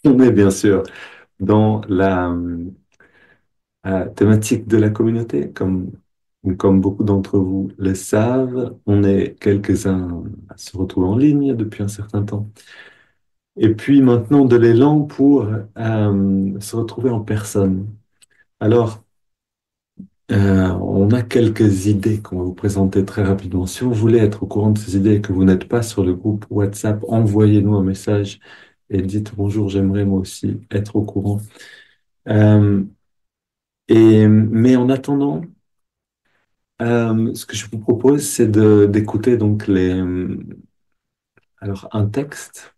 On est bien sûr dans la thématique de la communauté, comme beaucoup d'entre vous le savent. On est quelques-uns à se retrouver en ligne depuis un certain temps. Et puis maintenant, de l'élan pour se retrouver en personne. Alors, on a quelques idées qu'on va vous présenter très rapidement. Si vous voulez être au courant de ces idées et que vous n'êtes pas sur le groupe WhatsApp, envoyez-nous un message et dites bonjour, j'aimerais moi aussi être au courant. Euh, mais en attendant, ce que je vous propose, c'est d'écouter donc alors un texte.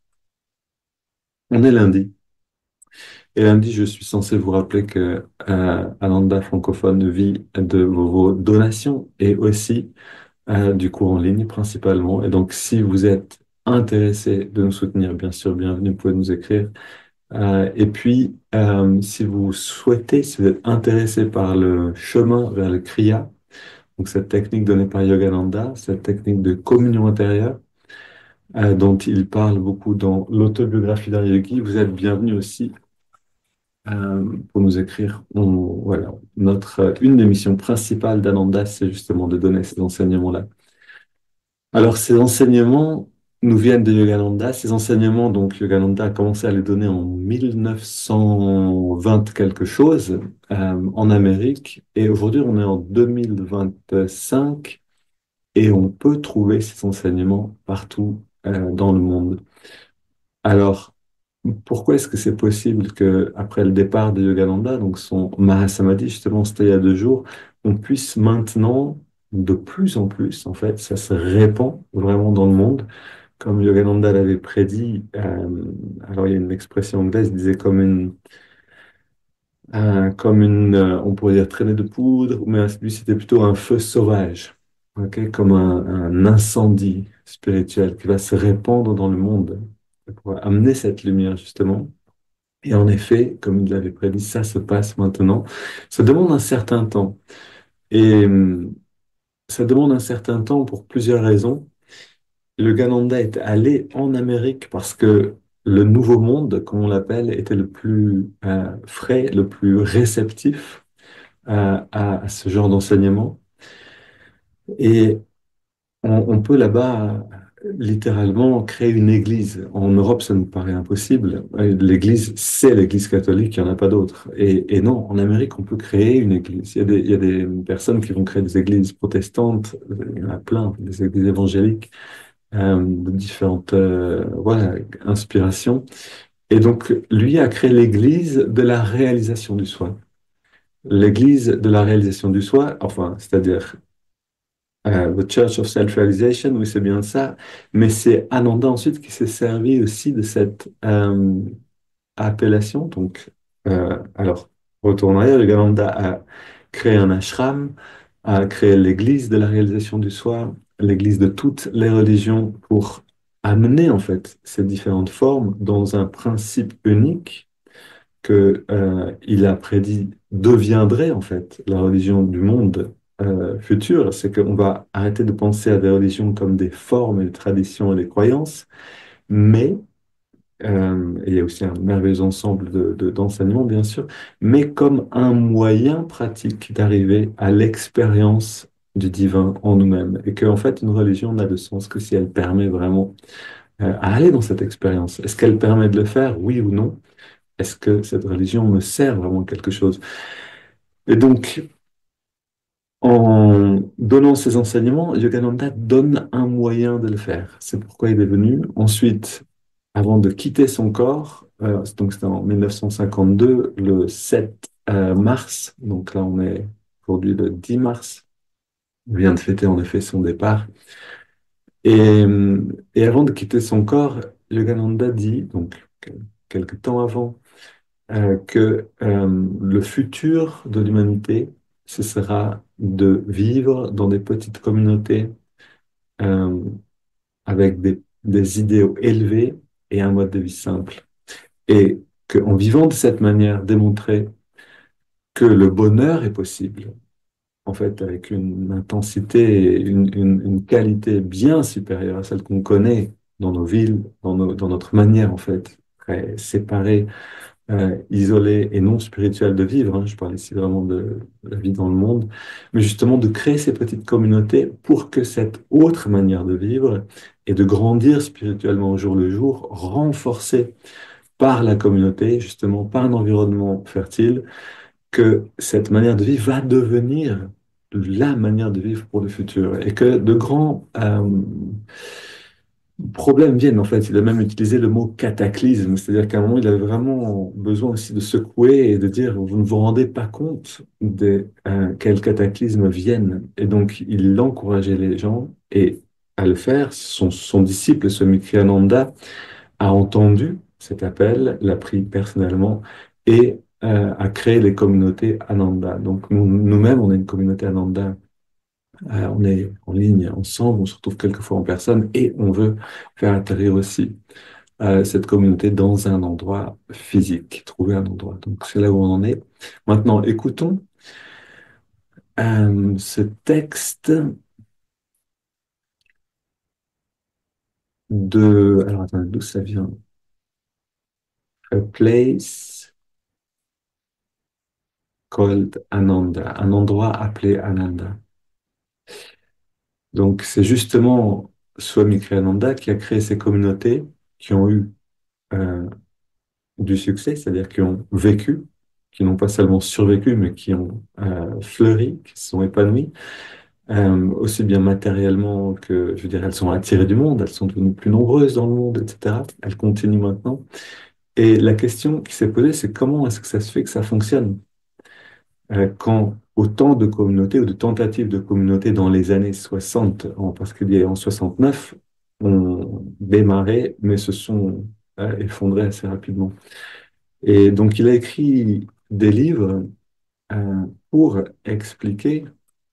On est lundi. Et lundi, je suis censé vous rappeler que Ananda francophone vit de vos donations et aussi du cours en ligne principalement. Et donc, si vous êtes intéressé de nous soutenir, bien sûr, bienvenue, vous pouvez nous écrire. Et puis, si vous souhaitez, si vous êtes intéressé par le chemin vers le Kriya, donc cette technique donnée par Yogananda, cette technique de communion intérieure, dont il parle beaucoup dans l'autobiographie d'un yogi, vous êtes bienvenue aussi pour nous écrire. Voilà, une des missions principales d'Ananda, c'est justement de donner ces enseignements-là. Alors, ces enseignements nous viennent de Yogananda. Ces enseignements, donc, Yogananda a commencé à les donner en 1920 quelque chose en Amérique. Et aujourd'hui, on est en 2025 et on peut trouver ces enseignements partout dans le monde. Alors, pourquoi est-ce que c'est possible que après le départ de Yogananda, donc son Mahasamadhi, justement, c'était il y a 2 jours, on puisse maintenant, de plus en plus, en fait, ça se répand vraiment dans le monde, comme Yogananda l'avait prédit. Alors, il y a une expression anglaise, il disait on pourrait dire traînée de poudre, mais lui, c'était plutôt un feu sauvage, ok, comme un incendie spirituel qui va se répandre dans le monde pour amener cette lumière, justement. Et en effet, comme il l'avait prédit, ça se passe maintenant. Ça demande un certain temps. Et ça demande un certain temps pour plusieurs raisons. Le Gananda est allé en Amérique parce que le Nouveau Monde, comme on l'appelle, était le plus frais, le plus réceptif à ce genre d'enseignement. Et on peut là-bas littéralement créer une église. En Europe, ça nous paraît impossible. L'église, c'est l'église catholique, il n'y en a pas d'autre. Et non, en Amérique, on peut créer une église. Il y a des personnes qui vont créer des églises protestantes, il y en a plein, des églises évangéliques, de différentes voilà, inspirations. Et donc, lui a créé l'église de la réalisation du soi. L'église de la réalisation du soi, enfin, c'est-à-dire The Church of Self-Realization, oui, c'est bien ça. Mais c'est Ananda ensuite qui s'est servi aussi de cette appellation. Donc, alors, retour en arrière, Yogananda a créé un ashram, a créé l'église de la réalisation du soi, l'église de toutes les religions pour amener en fait ces différentes formes dans un principe unique que il a prédit deviendrait en fait la religion du monde futur, c'est qu'on va arrêter de penser à des religions comme des formes et des traditions et des croyances, mais et il y a aussi un merveilleux ensemble d'enseignements, bien sûr, mais comme un moyen pratique d'arriver à l'expérience du divin en nous-mêmes. Et qu'en fait, une religion n'a de sens que si elle permet vraiment à aller dans cette expérience. Est-ce qu'elle permet de le faire, oui ou non? Est-ce que cette religion me sert vraiment quelque chose? Et donc, en donnant ces enseignements, Yogananda donne un moyen de le faire. C'est pourquoi il est venu. Ensuite, avant de quitter son corps, donc c'était en 1952, le 7 mars, donc là on est aujourd'hui le 10 mars, on vient de fêter en effet son départ. Et avant de quitter son corps, Yogananda dit, donc quelque temps avant, que le futur de l'humanité, ce sera de vivre dans des petites communautés euh, avec des idéaux élevés et un mode de vie simple. Et qu'en vivant de cette manière, démontrer que le bonheur est possible, en fait, avec une intensité et une qualité bien supérieure à celle qu'on connaît dans nos villes, dans notre manière, en fait. très séparée, isolée et non spirituelle de vivre, hein. Je parle ici vraiment de la vie dans le monde, mais justement de créer ces petites communautés pour que cette autre manière de vivre et de grandir spirituellement au jour le jour, renforcée par la communauté, justement par un environnement fertile, que cette manière de vivre va devenir la manière de vivre pour le futur et que de grands problèmes viennent en fait. Il a même utilisé le mot cataclysme, c'est-à-dire qu'à un moment, il avait vraiment besoin aussi de secouer et de dire, vous ne vous rendez pas compte de quels cataclysmes viennent. Et donc, il encourageait les gens et à le faire. Son disciple, ce Mikriananda, a entendu cet appel, l'a pris personnellement et a créé les communautés Ananda. Donc nous-mêmes, on est une communauté Ananda. On est en ligne ensemble, on se retrouve quelquefois en personne et on veut faire atterrir aussi cette communauté dans un endroit physique, trouver un endroit. Donc c'est là où on en est. Maintenant, écoutons ce texte de... Alors attendez, d'où ça vient? A place called Ananda, un endroit appelé Ananda. Donc, c'est justement Swami Kriyananda qui a créé ces communautés qui ont eu euh, du succès, c'est-à-dire qui ont vécu, qui n'ont pas seulement survécu, mais qui ont fleuri, qui se sont épanouies, aussi bien matériellement que, je veux dire, elles sont attirées du monde, elles sont devenues plus nombreuses dans le monde, etc. Elles continuent maintenant. Et la question qui s'est posée, c'est comment est-ce que ça se fait que ça fonctionne? Quand autant de communautés ou de tentatives de communautés dans les années 60, en particulier en 69, ont démarré, mais se sont effondrées assez rapidement. Et donc, il a écrit des livres pour expliquer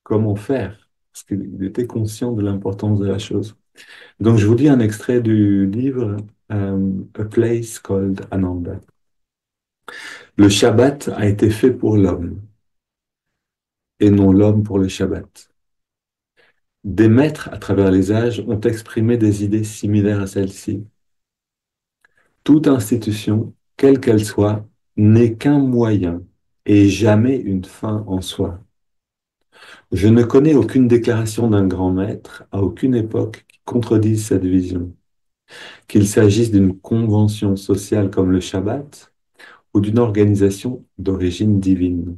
comment faire, parce qu'il était conscient de l'importance de la chose. Donc, je vous lis un extrait du livre A Place Called Ananda. Le Shabbat a été fait pour l'homme, et non l'homme pour le Shabbat. Des maîtres à travers les âges ont exprimé des idées similaires à celles-ci. Toute institution, quelle qu'elle soit, n'est qu'un moyen et jamais une fin en soi. Je ne connais aucune déclaration d'un grand maître à aucune époque qui contredise cette vision, qu'il s'agisse d'une convention sociale comme le Shabbat ou d'une organisation d'origine divine,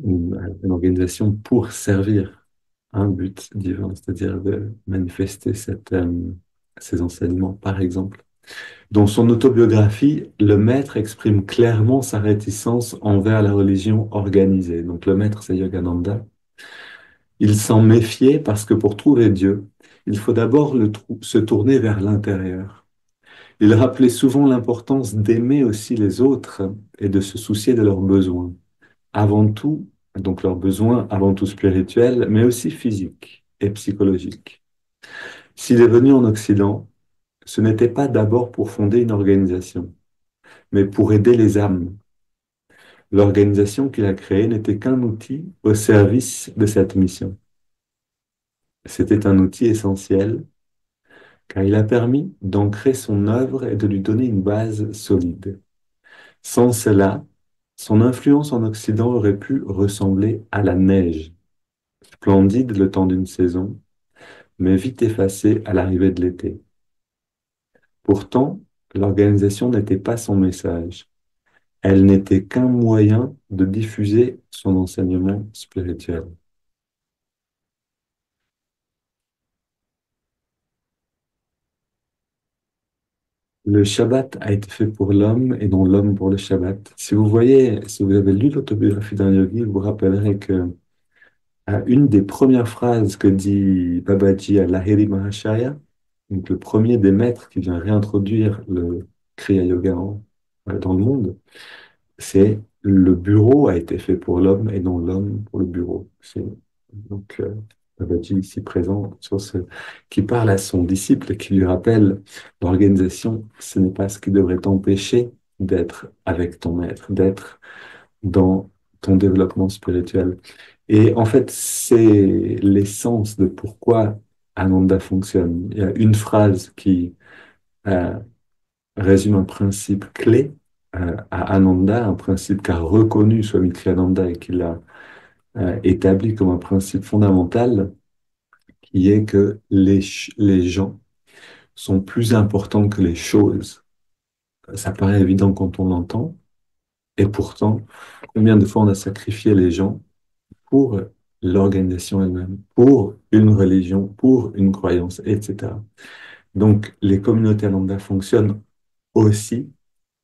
une organisation pour servir un but divin, c'est-à-dire de manifester ces enseignements, par exemple. Dans son autobiographie, le maître exprime clairement sa réticence envers la religion organisée. Donc le maître, c'est Yogananda. Il s'en méfiait parce que pour trouver Dieu, il faut d'abord se tourner vers l'intérieur. Il rappelait souvent l'importance d'aimer aussi les autres et de se soucier de leurs besoins. Avant tout, donc leurs besoins avant tout spirituels, mais aussi physiques et psychologiques. S'il est venu en Occident, ce n'était pas d'abord pour fonder une organisation, mais pour aider les âmes. L'organisation qu'il a créée n'était qu'un outil au service de cette mission. C'était un outil essentiel car il a permis d'ancrer son œuvre et de lui donner une base solide. Sans cela, son influence en Occident aurait pu ressembler à la neige, splendide le temps d'une saison, mais vite effacée à l'arrivée de l'été. Pourtant, l'organisation n'était pas son message. Elle n'était qu'un moyen de diffuser son enseignement spirituel. Le Shabbat a été fait pour l'homme et non l'homme pour le Shabbat. Si vous voyez, si vous avez lu l'autobiographie d'un yogi, vous vous rappellerez que une des premières phrases que dit Babaji à Lahiri Mahashaya, donc le premier des maîtres qui vient réintroduire le Kriya Yoga dans le monde, c'est le bureau a été fait pour l'homme et non l'homme pour le bureau. C'est donc Babaji ici présent qui parle à son disciple et qui lui rappelle l'organisation, ce n'est pas ce qui devrait t'empêcher d'être avec ton maître, d'être dans ton développement spirituel. Et en fait, c'est l'essence de pourquoi Ananda fonctionne. Il y a une phrase qui résume un principe clé à Ananda, un principe qu'a reconnu Swami Triananda et qu'il a établi comme un principe fondamental, qui est que les gens sont plus importants que les choses. Ça paraît évident quand on l'entend, et pourtant, combien de fois on a sacrifié les gens pour l'organisation elle-même, pour une religion, pour une croyance, etc. Donc, les communautés lambda fonctionnent aussi,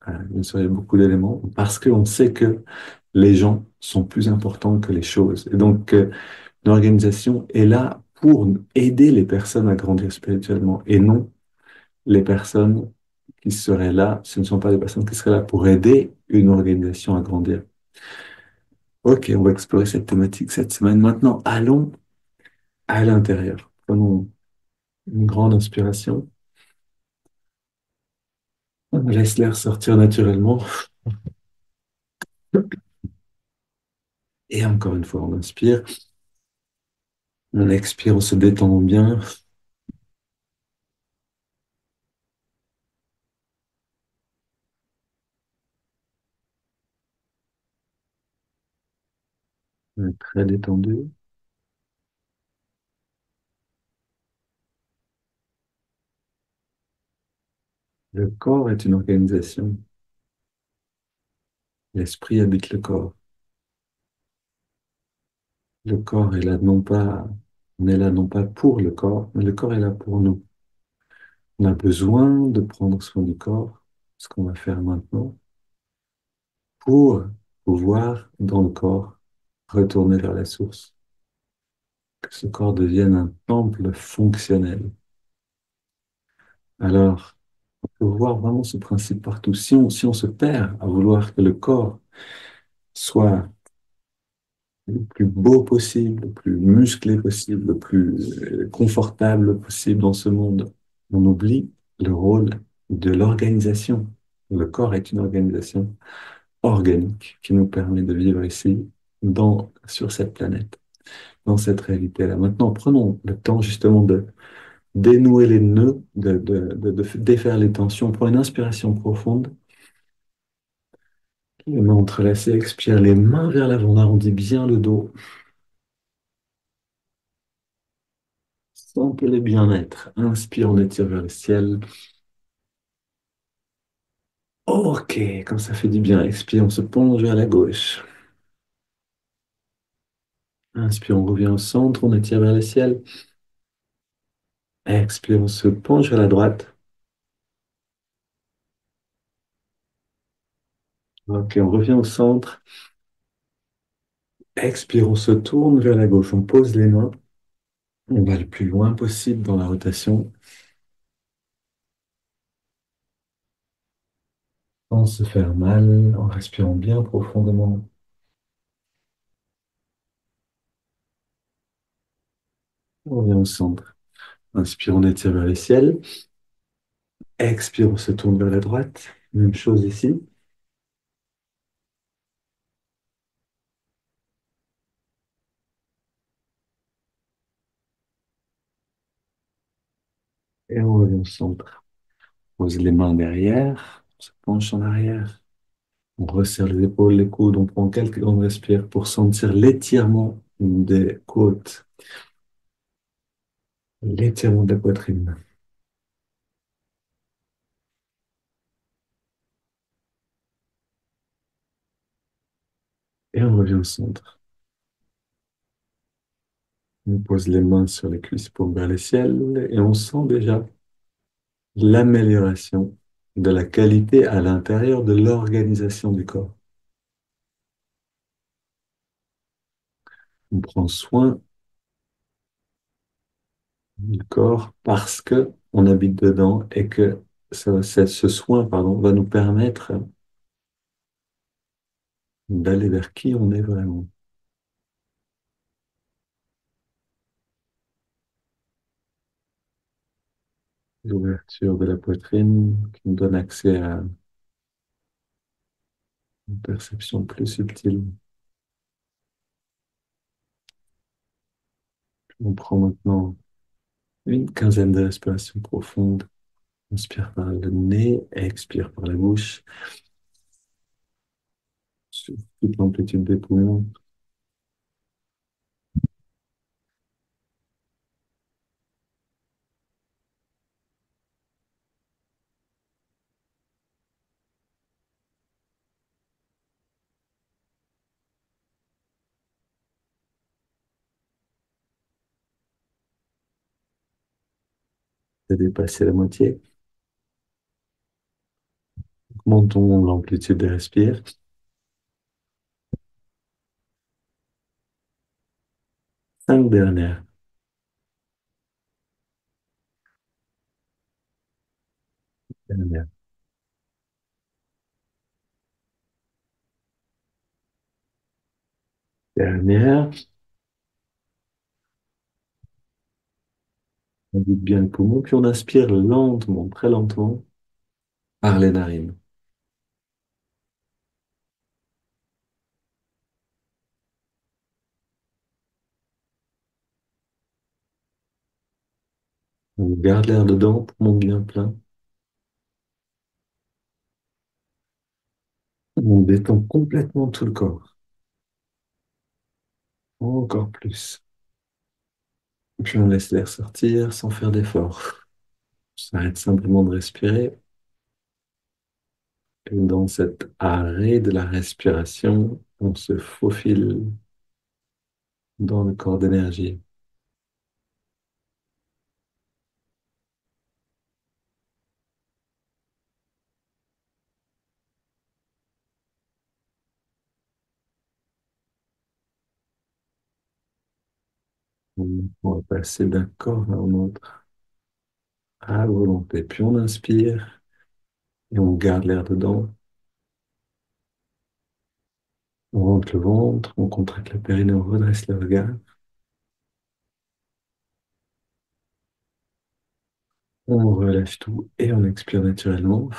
bien sûr, il y a beaucoup d'éléments, parce qu'on sait que les gens sont plus importants que les choses. Et donc, l'organisation est là pour aider les personnes à grandir spirituellement et non les personnes qui seraient là, ce ne sont pas des personnes qui seraient là pour aider une organisation à grandir. Ok, on va explorer cette thématique cette semaine. Maintenant, allons à l'intérieur. Prenons une grande inspiration. On laisse l'air sortir naturellement. Et encore une fois, on inspire. On expire en se détendant bien. On est très détendu. Le corps est une organisation. L'esprit habite le corps. Le corps est là non pas, on est là non pas pour le corps, mais le corps est là pour nous. On a besoin de prendre soin du corps, ce qu'on va faire maintenant, pour pouvoir, dans le corps, retourner vers la source. Que ce corps devienne un temple fonctionnel. Alors, on peut voir vraiment ce principe partout. Si on se perd à vouloir que le corps soit le plus beau possible, le plus musclé possible, le plus confortable possible dans ce monde, on oublie le rôle de l'organisation. Le corps est une organisation organique qui nous permet de vivre ici, sur cette planète, dans cette réalité-là. Maintenant, prenons le temps justement de dénouer les nœuds, de défaire les tensions. Prends une inspiration profonde, les mains entrelacées, expire les mains vers l'avant, on arrondit bien le dos. Sentez le bien-être. Inspire, on étire vers le ciel. Ok, comme ça fait du bien. Expire, on se plonge vers la gauche. Inspire, on revient au centre, on étire vers le ciel. Expire, on se penche vers la droite. Ok, on revient au centre. Expire, on se tourne vers la gauche. On pose les mains. On va le plus loin possible dans la rotation, sans se faire mal, en respirant bien profondément. On revient au centre. Inspire, on étire vers le ciel. Expire, on se tourne vers la droite. Même chose ici. Et on revient au centre. Pose les mains derrière. On se penche en arrière. On resserre les épaules, les coudes. On prend quelques grandes respires pour sentir l'étirement des côtes, l'étirement de la poitrine. Et on revient au centre. On pose les mains sur les cuisses pour vers le ciel et on sent déjà l'amélioration de la qualité à l'intérieur de l'organisation du corps. On prend soin du corps parce que on habite dedans et que ce soin, pardon, va nous permettre d'aller vers qui on est vraiment. L'ouverture de la poitrine qui nous donne accès à une perception plus subtile. On prend maintenant une quinzaine de respirations profondes. Inspire par le nez, expire par la bouche, sur toute l'amplitude des poumons. De dépasser la moitié. Augmentons l'amplitude des respires. 5 dernières. Dernière. Dernière. On vide bien le poumon, puis on inspire lentement, très lentement, par les narines. On garde l'air dedans, poumon bien plein. On détend complètement tout le corps. Encore plus. Puis on laisse l'air sortir sans faire d'effort. On s'arrête simplement de respirer. Et dans cet arrêt de la respiration, on se faufile dans le corps d'énergie. On va passer d'un corps à un autre à volonté. Puis on inspire et on garde l'air dedans. On rentre le ventre, on contracte le périnée, on redresse le regard. On relâche tout et on expire naturellement.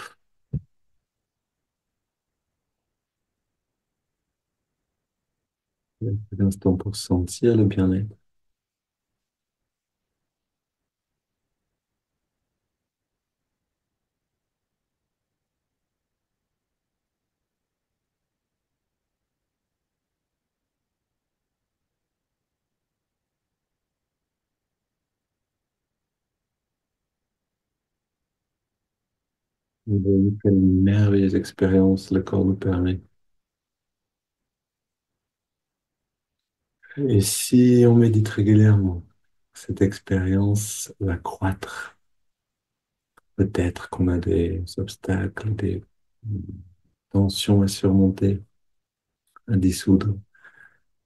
Un instant pour sentir le bien-être. Vous voyez quelle merveilleuse expérience le corps nous permet. Et si on médite régulièrement, cette expérience va croître. Peut-être qu'on a des obstacles, des tensions à surmonter, à dissoudre,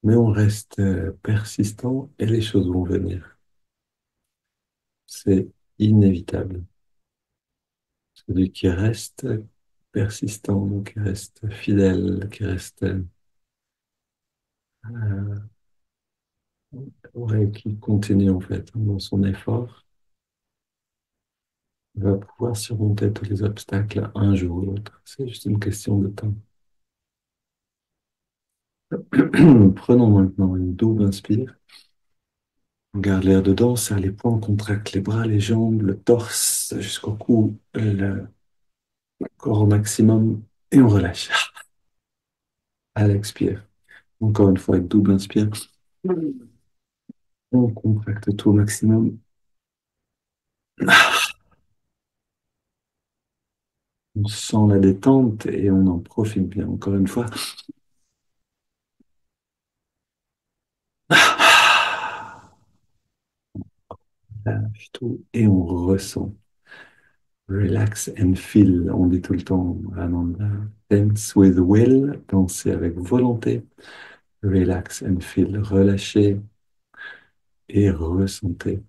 mais on reste persistant et les choses vont venir. C'est inévitable. Celui qui reste persistant, qui reste fidèle, qui reste ouais, qui continue en fait dans son effort, va pouvoir surmonter tous les obstacles un jour ou l'autre. C'est juste une question de temps. Prenons maintenant une double inspire. On garde l'air dedans, serre les poings, on contracte les bras, les jambes, le torse jusqu'au cou, le corps au maximum et on relâche. À l'expire. Encore une fois, avec double inspire. On contracte tout au maximum. On sent la détente et on en profite bien. Encore une fois. Lâche tout et on ressent. Relax and feel. On dit tout le temps. Ananda. Dance with will. Danser avec volonté. Relax and feel. Relâchez et ressentez.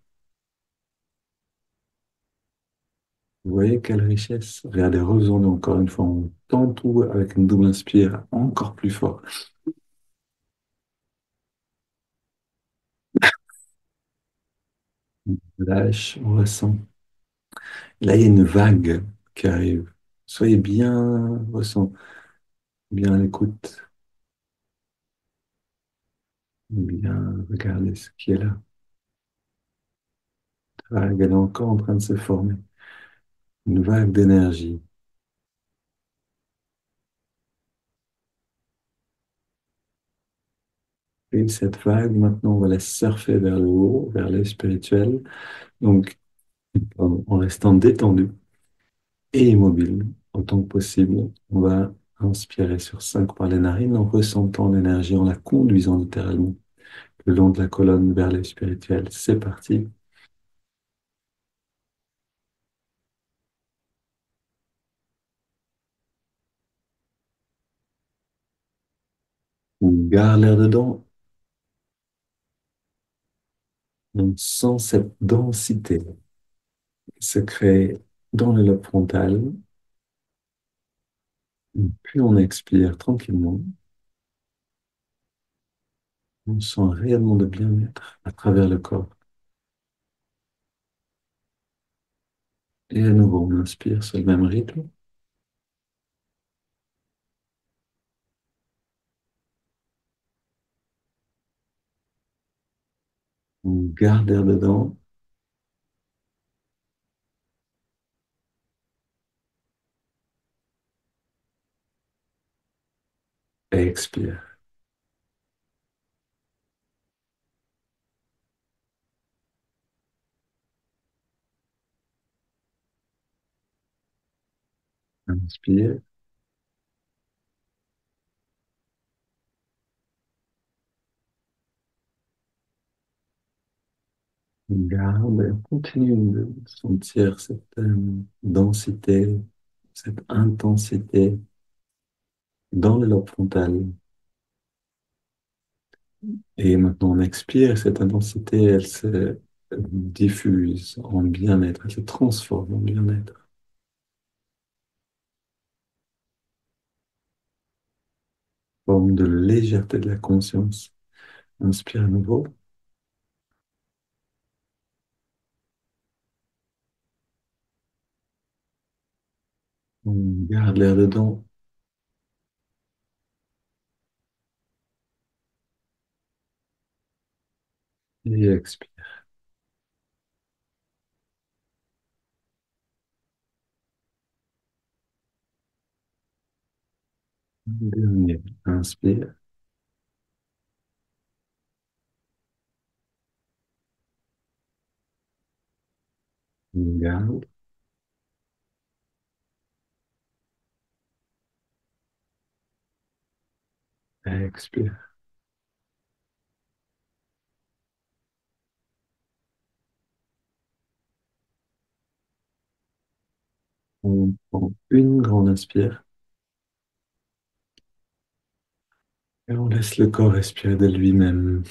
Vous voyez quelle richesse? Regardez, refaisons-le encore une fois. On tend tout avec une double inspire encore plus fort. On lâche, on ressent. Là, il y a une vague qui arrive. Soyez bien, ressent, bien à l'écoute, bien regardez ce qui est là. La vague, elle est encore en train de se former. une vague d'énergie. Et cette vague, maintenant, on va la surfer vers le haut, vers les spirituel. Donc, en restant détendu et immobile autant que possible, on va inspirer sur 5 par les narines en ressentant l'énergie, en la conduisant littéralement le long de la colonne vers les spirituels. C'est parti. On garde l'air dedans, on sent cette densité se créer dans le lobe frontal, puis on expire tranquillement. On sent réellement de bien-être à travers le corps. Et à nouveau, on inspire sur le même rythme. On garde l'air dedans et expire. Inspire, on garde et on continue de sentir cette densité, cette intensité dans le lobe frontal. Et maintenant, on expire, cette intensité, elle se diffuse en bien-être, elle se transforme en bien-être. Forme de légèreté de la conscience. Inspire à nouveau. On garde l'air dedans et expire. Dernier. Inspire. On garde. Expire. On prend une grande inspire et on laisse le corps respirer de lui-même.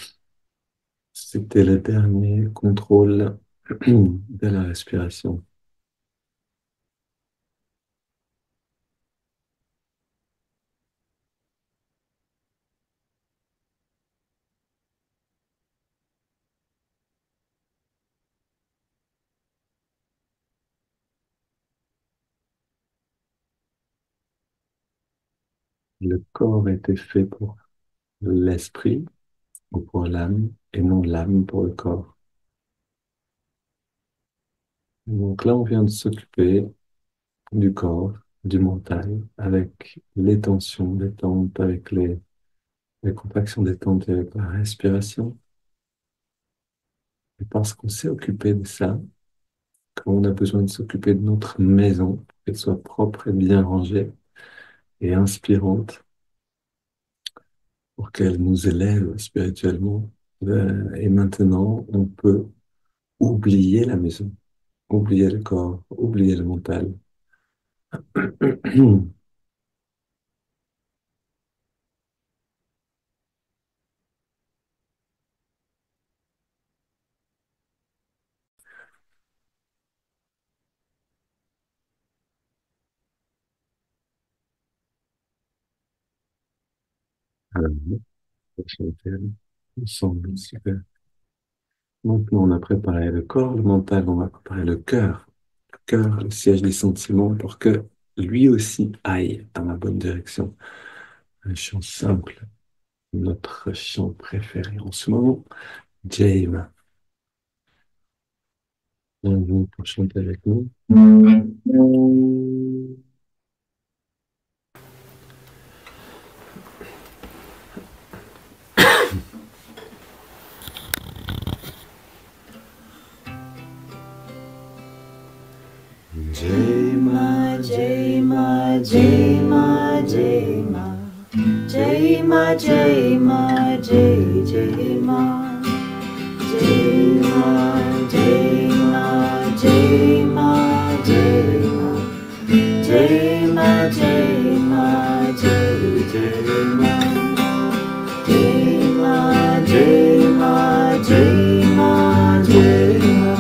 C'était le dernier contrôle de la respiration. Le corps était fait pour l'esprit ou pour l'âme et non l'âme pour le corps. Donc là, on vient de s'occuper du corps, du mental, avec les tensions détentes, avec les contractions détentes et avec la respiration. Et parce qu'on s'est occupé de ça, quand on a besoin de s'occuper de notre maison, pour qu'elle soit propre et bien rangée et inspirante, pour qu'elle nous élève spirituellement. Et maintenant, on peut oublier la maison, oublier le corps, oublier le mental. Alors, ensemble, super. Maintenant, on a préparé le corps, le mental, on va préparer le cœur. Le cœur, le siège des sentiments, pour que lui aussi aille dans la bonne direction. Un chant simple, notre chant préféré en ce moment, James. Bienvenue pour chanter avec nous. Jai Ma, Jai Ma, Jai Ma, Jai Ma, Jai Ma, Jai Ma, Jai Jai Ma, Jai Ma, Jai Ma, Jai Ma, Jai Ma, Jai Ma, Jai Ma, Jai Jai Ma, Jai Ma, Jai Ma, Jai Ma, Jai Ma,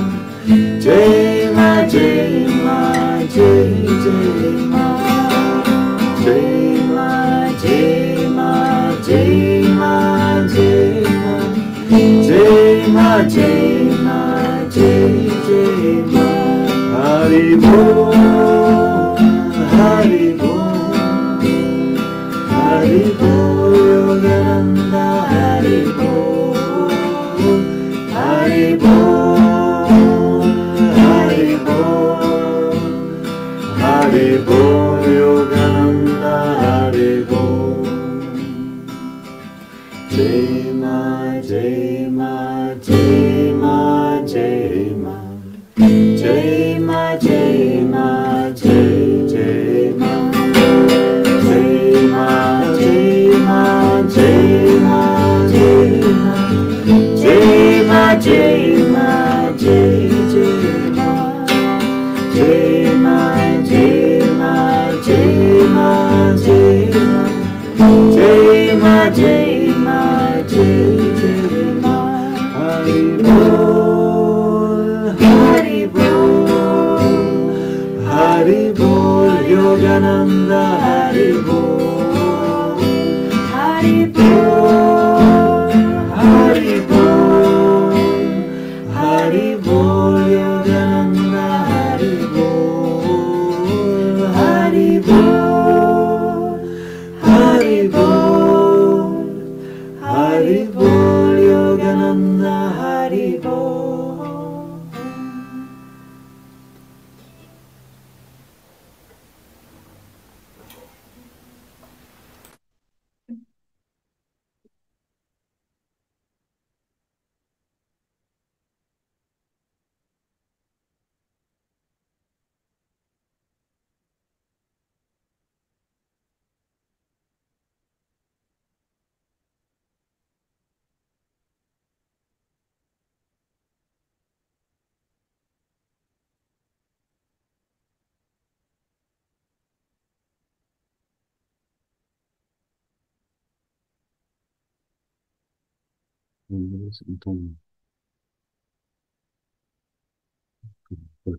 Jai Ma, Jai Ma, Jai Jai Ma, Jai Ma, Jai Ma, Jai Ma, Jai Ma, Jai Ma, Jai Ma, Jai Jai Ma, Hari Bol, Hari Bol, Hari Bol, Yogananda, Hari Bol, Hari Bol, Hari Bol, Hari Bol, Yogananda, Hari Bol. Jai Ma, Jai Ma, Jai Ma, Jai Ma, Jai Ma, Jai Ma, Jai Jai Ma, Jai Ma, Jai Ma, Jai Ma, Jai Ma, Jai Ma, Jai Ma, Jai Jai Ma, Jai Ma, Jai Ma, Jai Ma, Jai Ma, Jai Ma, Jai Ma, Jai Jai Ma, Hari Bol, Hari Bol, Hari Bol, Yogananda, Hari Bol, Hari Bol, Hari Bol, Hari Bol, Yogananda, Hari Bol, Hari Bol, Hari Bol, Hari Bol, Yogananda, Hari Bol. Nous sentons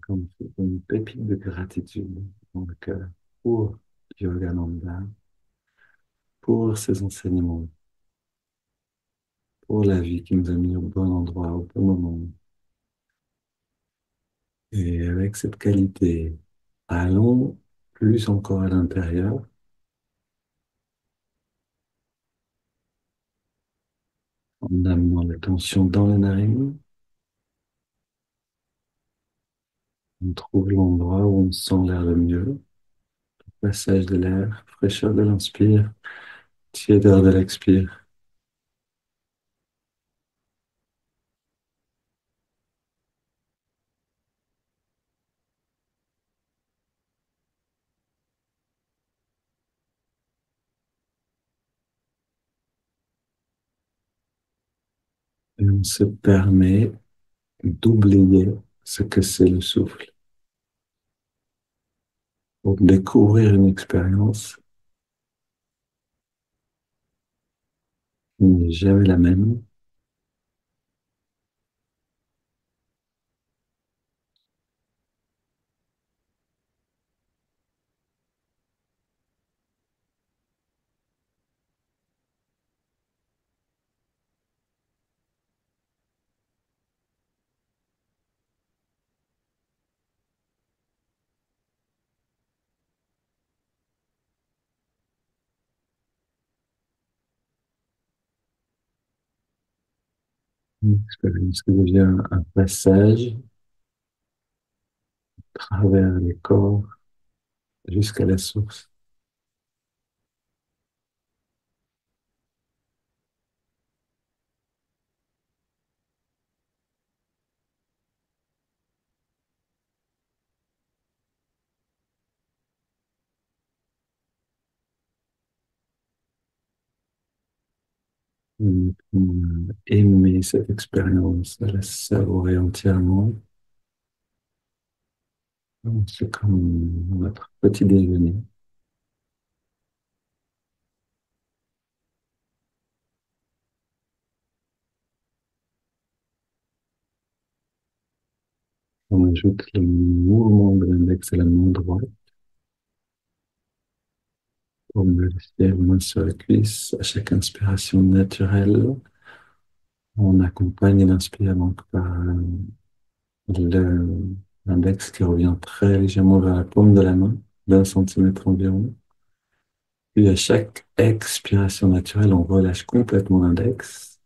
comme une pépite de gratitude dans le cœur pour Yogananda, pour ses enseignements, pour la vie qui nous a mis au bon endroit, au bon moment. Et avec cette qualité, allons plus encore à l'intérieur, en amenant l'attention dans les narines. On trouve l'endroit où on sent l'air le mieux, passage de l'air, fraîcheur de l'inspire, tiédeur de l'expire. Et on se permet d'oublier ce que c'est le souffle pour découvrir une expérience qui n'est jamais la même. Une expérience qui devient un passage travers les corps jusqu'à la source. Aimer cette expérience, la savourer entièrement. C'est comme notre petit déjeuner. On ajoute le mouvement de l'index à la main droite pour me laisser la main sur la cuisse à chaque inspiration naturelle. On accompagne l'inspire donc par l'index qui revient très légèrement vers la paume de la main, d'1 centimètre environ. Puis à chaque expiration naturelle, on relâche complètement l'index,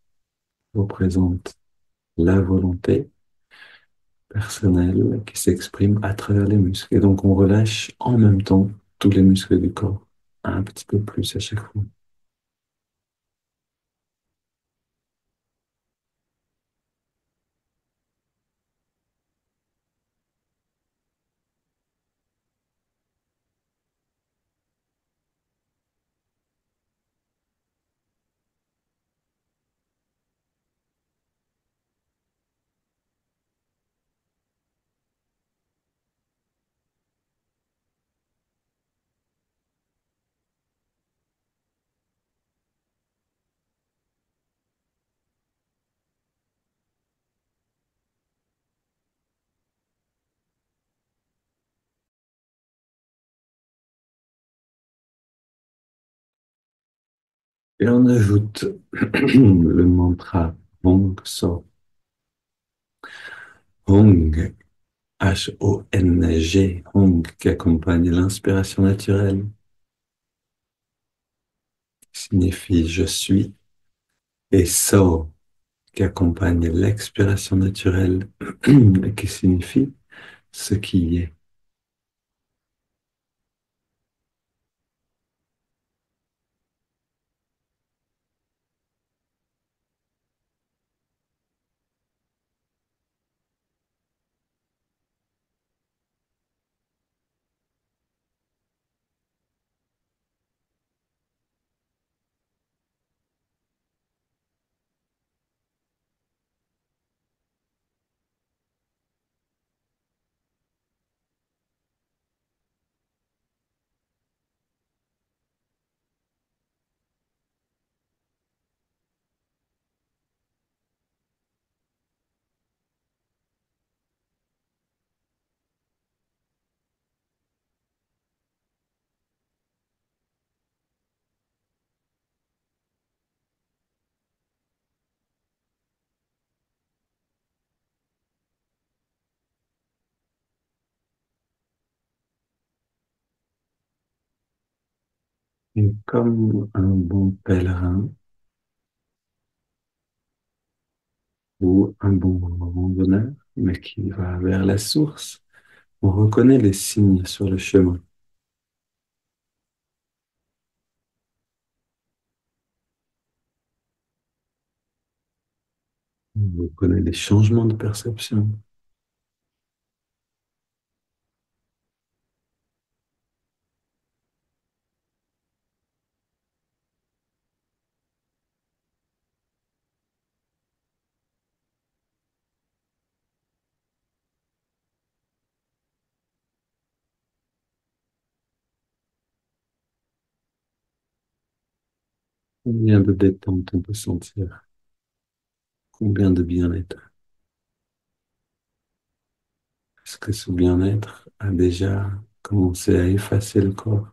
représente la volonté personnelle qui s'exprime à travers les muscles. Et donc on relâche en même temps tous les muscles du corps, un petit peu plus à chaque fois. Et on ajoute le mantra Hong So. Hong, Hong, Hong, qui accompagne l'inspiration naturelle, qui signifie je suis, et So, qui accompagne l'expiration naturelle, et qui signifie ce qui est. Et comme un bon pèlerin ou un bon randonneur, mais qui va vers la source, on reconnaît les signes sur le chemin. On reconnaît les changements de perception. Combien de détente on peut sentir? Combien de bien-être? Est-ce que ce bien-être a déjà commencé à effacer le corps?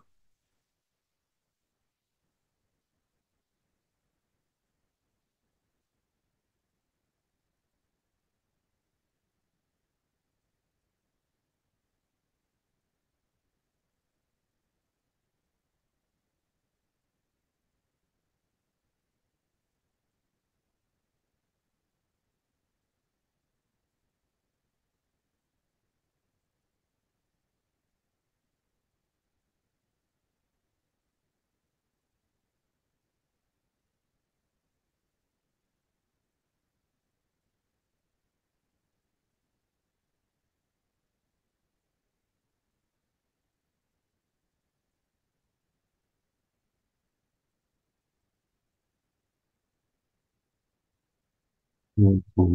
On prend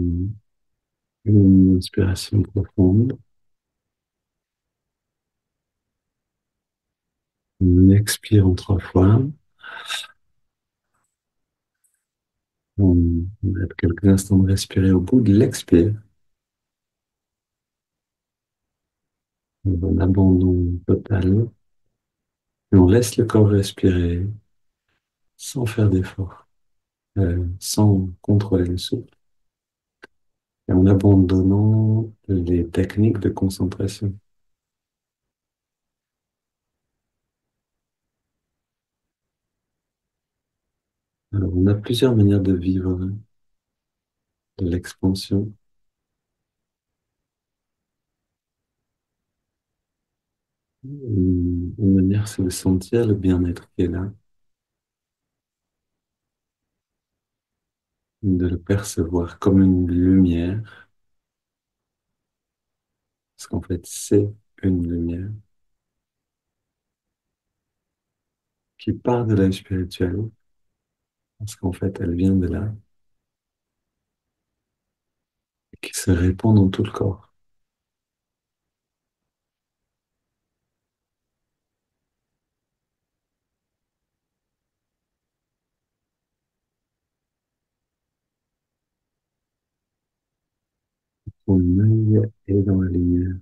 une inspiration profonde. On expire en 3 fois. On a quelques instants de respirer au bout de l'expire. Un abandon total. Et on laisse le corps respirer sans faire d'effort, sans contrôler le souffle, et en abandonnant les techniques de concentration. Alors, on a plusieurs manières de vivre de l'expansion. Une manière, c'est de sentir le bien-être qui est là, de le percevoir comme une lumière, parce qu'en fait, c'est une lumière qui part de l'âge spirituel, parce qu'en fait, elle vient de là, et qui se répand dans tout le corps. Ton œil est dans la lumière,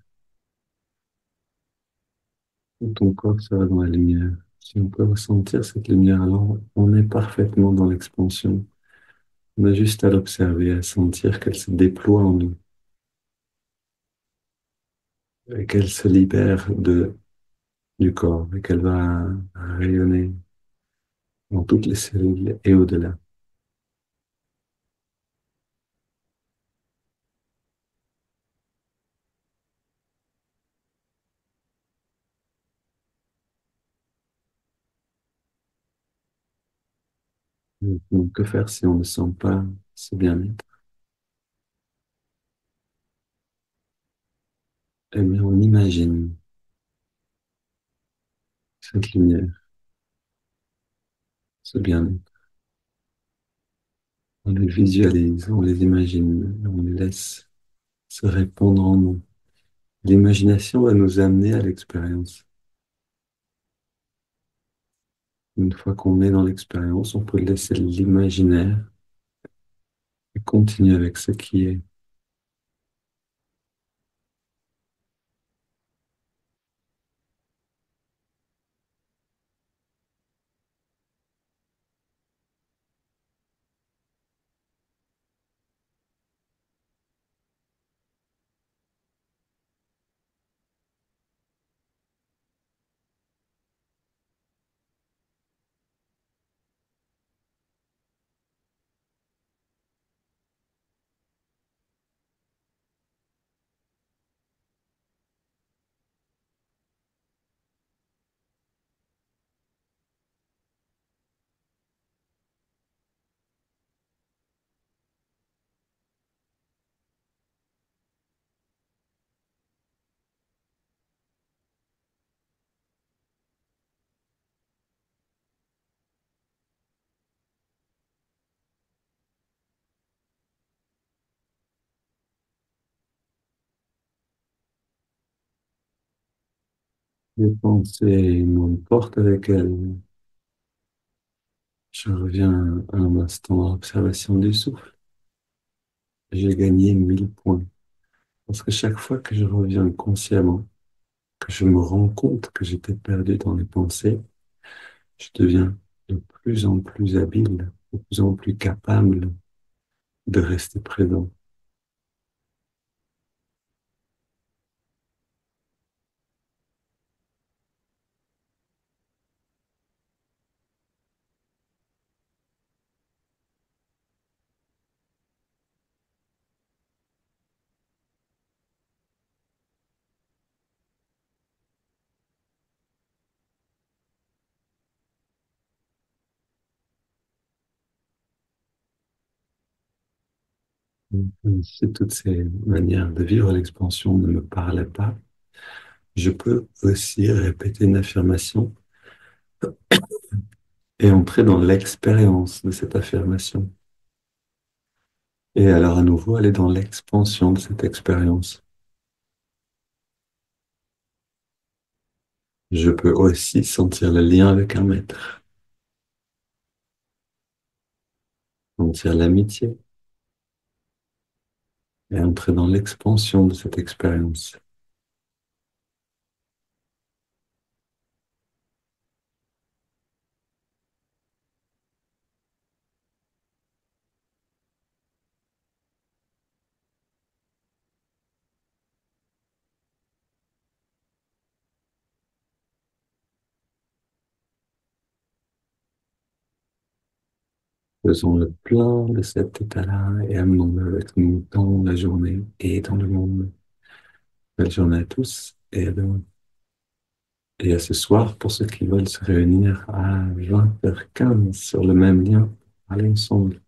tout ton corps sera dans la lumière. Si on peut ressentir cette lumière, alors on est parfaitement dans l'expansion. On a juste à l'observer, à sentir qu'elle se déploie en nous et qu'elle se libère du corps et qu'elle va rayonner dans toutes les cellules et au-delà. Donc, que faire si on ne sent pas ce bien-être? Eh bien, on imagine cette lumière, ce bien-être. On les visualise, on les imagine, on les laisse se répandre en nous. L'imagination va nous amener à l'expérience. Une fois qu'on est dans l'expérience, on peut laisser l'imaginaire et continuer avec ce qui est. Les pensées m'emportent avec elles. Je reviens un instant à l'observation du souffle. J'ai gagné 1000 points. Parce que chaque fois que je reviens consciemment, que je me rends compte que j'étais perdu dans les pensées, je deviens de plus en plus habile, de plus en plus capable de rester présent. Si toutes ces manières de vivre l'expansion ne me parlaient pas, je peux aussi répéter une affirmation et entrer dans l'expérience de cette affirmation. Et alors à nouveau, aller dans l'expansion de cette expérience. Je peux aussi sentir le lien avec un maître, sentir l'amitié et entrer dans l'expansion de cette expérience. Faisons le plein de cet état-là et amenons-le avec nous dans la journée et dans le monde. Belle journée à tous et à ce soir pour ceux qui veulent se réunir à 20h15 sur le même lien. Allez ensemble.